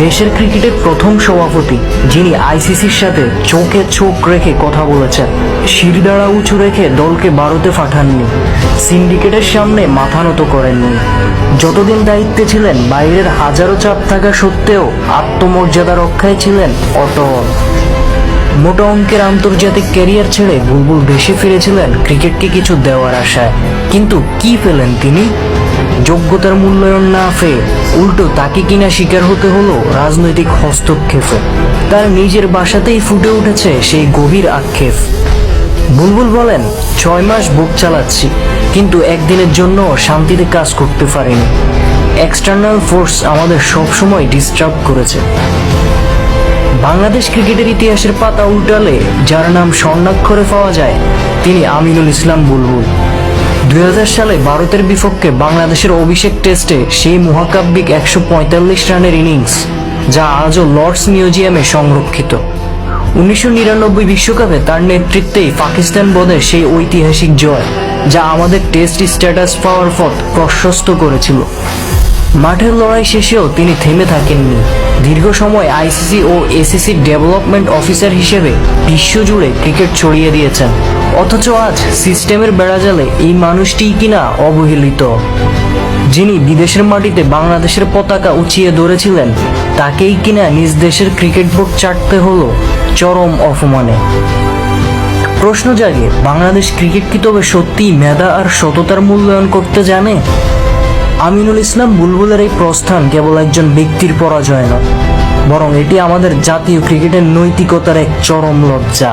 দেশের ক্রিকেটের প্রথম সভাপতি যিনি আইসিসির সাথে চোখে চোখ রেখে কথা বলেছেন, শিরদাঁড়া উঁচু রেখে দলকে ভারতে পাঠাননি, সিন্ডিকেটের সামনে মাথা নত করেননি। যতদিন দায়িত্বে ছিলেন বাইরের হাজারো চাপ থাকা সত্ত্বেও আত্মমর্যাদা রক্ষায় ছিলেন অটল। মোটা অঙ্কের আন্তর্জাতিক ক্যারিয়ার ছেড়ে বুলবুল দেশে ফিরেছিলেন ক্রিকেটকে কিছু দেওয়ার আশায়। কিন্তু কি পেলেন তিনি? যোগ্যতার মূল্যায়ন না পেয়ে উল্টো তাকে কিনা শিকার হতে হলো রাজনৈতিক হস্তক্ষেপে। তার নিজের বাসাতেই ফুটে উঠেছে সেই গভীর আক্ষেপ। বুলবুল বলেন, 6 মাস বুক চালাচ্ছি, কিন্তু একদিনের জন্য শান্তিতে কাজ করতে পারিনি। এক্সটার্নাল ফোর্স আমাদের সবসময় ডিস্টার্ব করেছে। বাংলাদেশ ক্রিকেটের ইতিহাসের পাতা উল্টালে যার নাম স্বর্ণাক্ষরে পাওয়া যায় তিনি আমিনুল ইসলাম বুলবুল। 2000 সালে ভারতের বিপক্ষে বাংলাদেশের অভিষেক টেস্টে সেই মহাকাব্যিক 145 রানের ইনিংস, যা আজও লর্ডস মিউজিয়ামে সংরক্ষিত। 1999 বিশ্বকাপে তার নেতৃত্বেই পাকিস্তান বোধে সেই ঐতিহাসিক জয়, যা আমাদের টেস্ট স্ট্যাটাস পাওয়ার পথ প্রশস্ত করেছিল। মাঠের লড়াই শেষেও তিনি থেমে থাকেননি। দীর্ঘ সময় আইসিসি ও এসিসির ডেভেলপমেন্ট অফিসার হিসেবে বিশ্বজুড়ে ক্রিকেট ছড়িয়ে দিয়েছেন। অথচ আজ সিস্টেমের বেড়াজালে এই মানুষটিই কিনা অবহেলিত। যিনি বিদেশের মাটিতে বাংলাদেশের পতাকা উঁচিয়ে ধরেছিলেন, তাকেই কিনা নিজ দেশের ক্রিকেট বোর্ড চাটতে হলো চরম অপমানে। প্রশ্ন জাগে, বাংলাদেশ ক্রিকেট কি তবে সত্যিই মেধা আর সততার মূল্যায়ন করতে জানে? আমিনুল ইসলাম বুলবুলের এই প্রস্থান কেবল একজন ব্যক্তির পরাজয় নয়, বরং এটি আমাদের জাতীয় ক্রিকেটের নৈতিকতার এক চরম লজ্জা।